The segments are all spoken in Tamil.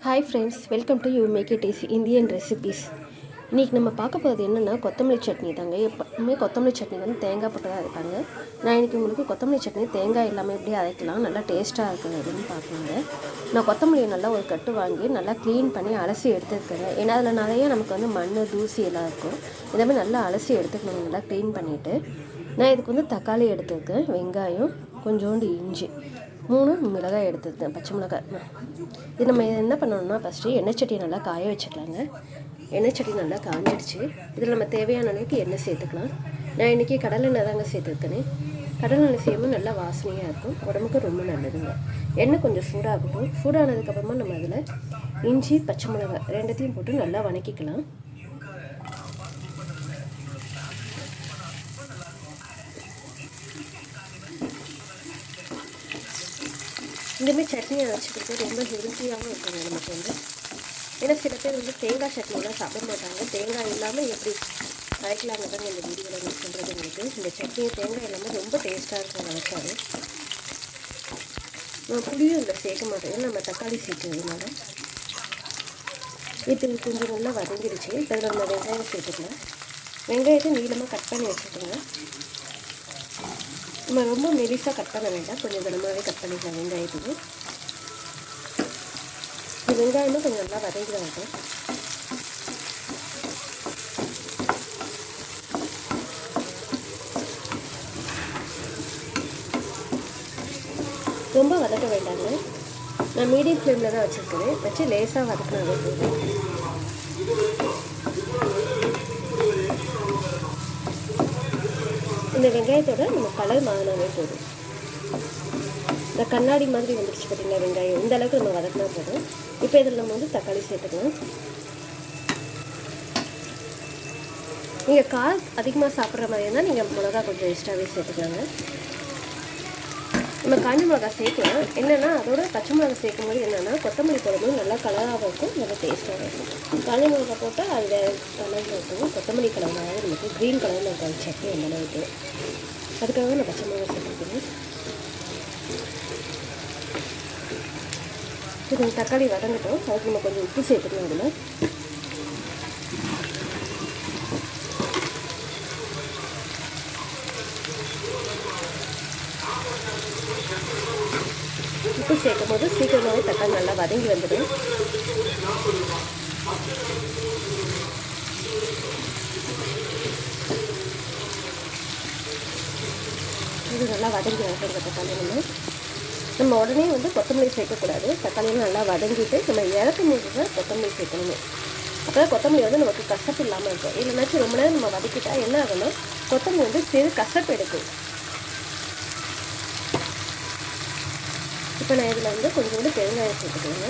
Hi friends, welcome to you make it easy Indian recipes. இன்றைக்கி நம்ம பார்க்க போகிறது என்னென்னா கொத்தமல்லி சட்னி தாங்க. எப்பவுமே கொத்தமல்லி சட்னி வந்து தேங்காய் போட்டு தான் அரைப்பாங்க. நான் இன்றைக்கி உங்களுக்கு கொத்தமல்லி சட்னி தேங்காய் இல்லாமல் எப்படி அரைக்கலாம், நல்லா டேஸ்ட்டாக இருக்குது அப்படின்னு பார்க்கணுங்க. நான் கொத்தமல்லியை நல்லா ஒரு கட்டு வாங்கி நல்லா க்ளீன் பண்ணி அலசி எடுத்துருக்கேங்க. ஏன்னா அதில் நிறைய நமக்கு வந்து மண் தூசி எல்லாம் இருக்கும். இதேமாதிரி நல்லா அலசி எடுத்துக்கணும், நல்லா க்ளீன் பண்ணிவிட்டு. நான் இதுக்கு வந்து தக்காளி எடுத்துருக்கேன், வெங்காயம், கொஞ்சோண்டு இஞ்சி, 3 மிளகாய் எடுத்துருக்கேன், பச்சை மிளகாய். இது நம்ம என்ன பண்ணணும்னா ஃபஸ்ட்டு எண்ணெய் சட்டியை நல்லா காய வச்சுக்கலாங்க. எண்ணெய் சட்டி நல்லா காஞ்சிடுச்சு. இதில் நம்ம தேவையான அளவுக்கு எண்ணெய் சேர்த்துக்கலாம். நான் இன்றைக்கி கடலெண்ணெய் தாங்க சேர்த்துருக்கேன். கடலெண்ணெய் செய்யும்போது நல்லா வாசனையாக இருக்கும், உடம்புக்கு ரொம்ப நல்லதுங்க. எண்ணெய் கொஞ்சம் சூடாகட்டும். சூடானதுக்கப்புறமா நம்ம அதில் இஞ்சி, பச்சை மிளகாய் ரெண்டுத்தையும் போட்டு நல்லா வதக்கிக்கலாம். இந்தமாதிரி சட்னி அரைச்சிக்கிறது ரொம்ப ஹெல்த்தியாகவும் இருக்குங்க நமக்கு வந்து. ஏன்னா சில பேர் வந்து தேங்காய் சட்னிலாம் சாப்பிட மாட்டாங்க. தேங்காய் இல்லாமல் எப்படி அரைக்கலாங்க தாங்க இந்த வீடியோவில் நான் சொல்கிறது உங்களுக்கு. இந்த சட்னியை தேங்காய் இல்லாமல் ரொம்ப டேஸ்ட்டாக இருக்கும் அரைச்சாரு. நம்ம புளியும் இதில் சேர்க்க மாட்டோம், ஏன்னா நம்ம தக்காளி சேர்க்கிறதுனால. இப்போ கொஞ்சம் நல்லா வதங்கிடுச்சு. இப்போ நம்ம வெங்காயம் சேர்த்துக்கலாம். வெங்காயத்தை நீளமாக கட் பண்ணி வச்சுக்கோங்க. நம்ம ரொம்ப மெலிசாக கட் பண்ண வேண்டாம், கொஞ்சம் கனமாகவே கட் பண்ணிக்கலாம் வெங்காயத்துக்கு. இந்த வெங்காயமும் கொஞ்சம் நல்லா வதங்கி வரட்டும். ரொம்ப வதக்க வேண்டாங்க. நான் மீடியம் ஃப்ளேமில் தான் வச்சுருக்கேன். வச்சு லேசாக வதக்கினாவே போதும். இந்த வெங்காயத்தோட நம்ம கலர் மாறினாவே போதும். இந்த கண்ணாடி மாதிரி வந்துடுச்சு பார்த்தீங்களா வெங்காயம், இந்த அளவுக்கு நம்ம வதக்கினா போதும். இப்போ இதில் நம்ம வந்து தக்காளி சேர்த்துக்கலாம். நீங்கள் காரம் அதிகமாக சாப்பிட்ற மாதிரி இருந்தால் நீங்கள் மிளகா கொஞ்சம் எக்ஸ்ட்ராவே சேர்த்துக்கலாங்க. நம்ம காஞ்ச மிளகா சேர்க்கலாம். என்னென்னா அதோட பச்சை மிளகா சேர்க்கும் போது என்னென்னா கொத்தமல்லி போடும்போது நல்லா கலராக இருக்கும், நல்லா டேஸ்ட்டாக இருக்கும். காஞ்ச மிளகா போட்டால் அது வேறு கலரில் இருக்கும், கொத்தமல்லி கலராக நமக்கு க்ரீன் கலரில் இருக்கும் சட்னி அந்த அளவுக்கு. அதுக்காக நான் பச்சை மிளகா சேர்த்துக்கிறேன். கொஞ்சம் தக்காளி வதங்கட்டும். அதுக்கு நம்ம கொஞ்சம் உப்பு சேர்த்துக்கணும். அதில் உப்பு சேர்க்கும் போது சீக்கிரமாகவே தக்காளி நல்லா வதங்கி வந்துடும். இது நல்லா வதங்கி வரட்டும். தக்காளி நம்ம உடனே வந்து கொத்தமல்லி சேர்க்கக்கூடாது. தக்காளியெல்லாம் நல்லா வதங்கிட்டு நம்ம இறக்கும் போது தான் கொத்தமல்லி சேர்க்கணுமே. அப்போ தான் கொத்தமல்லி வந்து நமக்கு கசப்பு இல்லாமல் இருக்கும். இல்லைனாச்சும் ரொம்ப நேரம் நம்ம வதக்கிட்டா என்ன ஆகும்னா கொத்தமல்லி வந்து சிறு கசப்பு எடுக்கும். இப்போ நான் இதில் வந்து கொஞ்சோண்டு பெருங்காயம் சேர்த்துக்கலாங்க.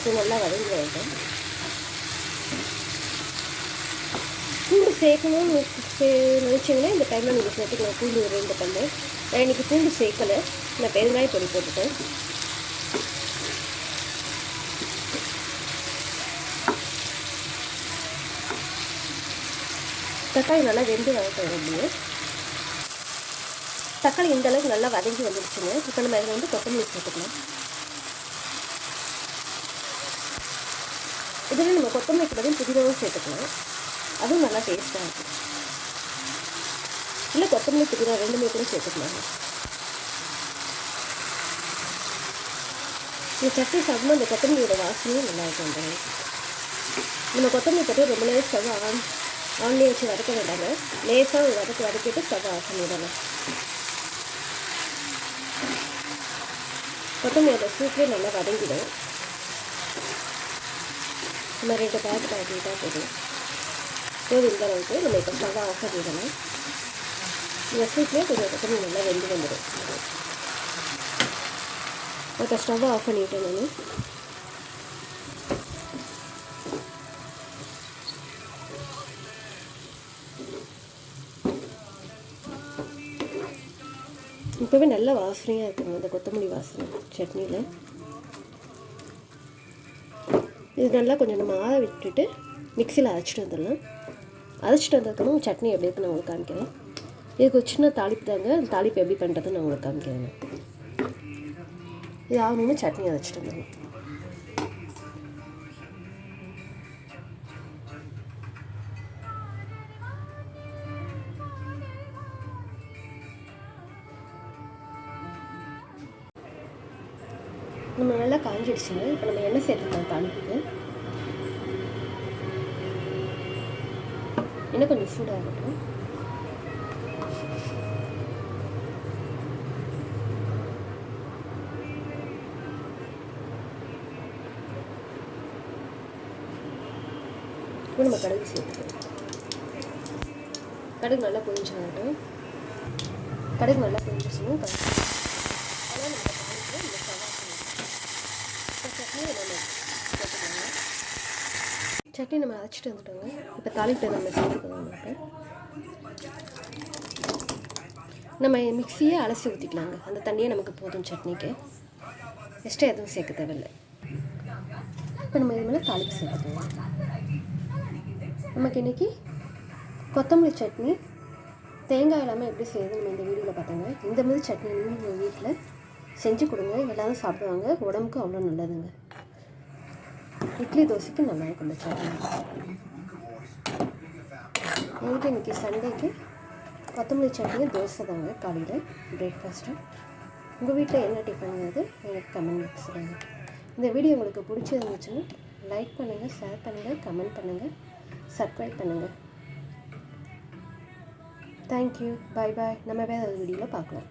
இது நல்லா வதங்கி வரட்டும். பூண்டு சேர்க்கணும்னு நினச்சிங்கன்னா இந்த டைமில் நீங்கள் சேர்த்துக்கலாம். பூண்டு 2 பல்லு. நான் இன்றைக்கி பூண்டு சேர்க்கலை, நான் பெருங்காய பொடி போட்டுட்டேன். தக்காளி நல்லா வெந்து வரட்டும். அப்படியே தக்காளி இந்த அளவுக்கு நல்லா வதங்கி வந்துடுச்சுங்க. இப்போ நம்ம இதில் வந்து கொத்தமல்லி சேர்த்துக்கலாம். இதில் நம்ம கொத்தமல்லிக்கு பதில் புதினாவும் சேர்த்துக்கலாம், அதுவும் நல்லா டேஸ்ட்டாக இருக்கும். இல்லை கொத்தமல்லி புதினா ரெண்டுமே கூட சேர்த்துக்கலாம். இந்த சட்னி சாப்பிடும்போது அந்த கொத்தமல்லியோட வாசனையும் நல்லா இருக்கும். நம்ம கொத்தமல்லி போட்டு ரொம்ப நேரம் ஸ்டவ் ஆன்லேயே வச்சு வதக்க வேண்டாங்க. லேசாக வதக்கிட்டு ஸ்டவ் ஆஃப் பண்ணிடலாம். கொத்தமல்லியோட சூப்லேயே நல்லா வதங்கிடும். நம்ம 2 பேக்கெட் ஆக்கிட்டால் போதும். இந்த அளவுக்கு நம்ம இப்போ ஸ்டவ் ஆஃப் பண்ணிடலாம். இந்த சூப்லேயே கொஞ்சம் கொத்தமல்லி நல்லா வெந்து வந்துடும். இப்போ ஸ்டவ் ஆஃப் பண்ணிவிட்டேன் நான். இப்போவே நல்ல வாசனையாக இருக்குங்க இந்த கொத்தமல்லி வாசனை சட்னியில். இது நல்லா கொஞ்சம் நம்ம ஆற விட்டுட்டு மிக்சியில் அரைச்சிட்டு வந்துடலாம். அரைச்சிட்டு வந்ததுக்கப்புறம் சட்னி எப்படி இருக்குன்னு நான் உங்களுக்கு காமிக்கிறேன். இதுக்கு ஒரு சின்ன தாளிப்பு தாங்க. அந்த தாளிப்பு எப்படி பண்ணுறதுன்னு நான் உங்களுக்கு காமிக்கிறேன். இது ஆகணும்னு சட்னி அரைச்சிட்டு வந்துடலாம். நம்ம நல்லா காஞ்சிடுச்சுங்க. இப்போ நம்ம எண்ணெய் சேர்த்துக்கலாம் தாளிப்புக்கு. இன்னும் கொஞ்சம் சூடாகட்டும். இப்போ நம்ம கடுகு சேர்த்துக்கலாம். கடுகு நல்லா பொரிஞ்சாகட்டும். கடுகு நல்லா பொரிஞ்சிச்சுன்னா சட்னி நம்ம அரைச்சிட்டு வந்துட்டோங்க. இப்போ தாளிப்பு நம்ம சேர்த்துக்கலாம். நம்ம மிக்சியே அலசி ஊற்றிக்கலாங்க. அந்த தண்ணியே நமக்கு போதும் சட்னிக்கு. எக்ஸ்ட்ரா எதுவும் சேர்க்க தேவையில்லை. இப்போ நம்ம இது மேலே தாளிப்பு சேர்த்துக்கலாம். நமக்கு இன்றைக்கி கொத்தமல்லி சட்னி தேங்காய் இல்லாமல் எப்படி செய்யுது நம்ம இந்த வீடியோவில் பார்த்தோங்க. இந்த மாதிரி சட்னி நீங்கள் வீட்டில் செஞ்சு கொடுங்க. எல்லோரும் சாப்பிடுவாங்க. உடம்புக்கு அவ்வளோ நல்லதுங்க. இட்லி தோசைக்கு நல்லா இருக்கும் இந்த சட்னி. எங்களுக்கு இன்றைக்கி சண்டேக்கு கொத்தமல்லி சட்னி தோசை தாங்க காலையில் பிரேக்ஃபாஸ்ட்டு. உங்கள் வீட்டில் என்ன டிஃபனுங்கிறது எனக்கு கமெண்ட் பாக்ஸ் சொல்லுங்க. இந்த வீடியோ உங்களுக்கு பிடிச்சிருந்துச்சுன்னா லைக் பண்ணுங்கள், ஷேர் பண்ணுங்கள், கமெண்ட் பண்ணுங்கள், சப்ஸ்கிரைப் பண்ணுங்கள். தேங்க்யூ. பாய் பாய். நம்ம வேறு ஒரு வீடியோவில் பார்க்கலாம்.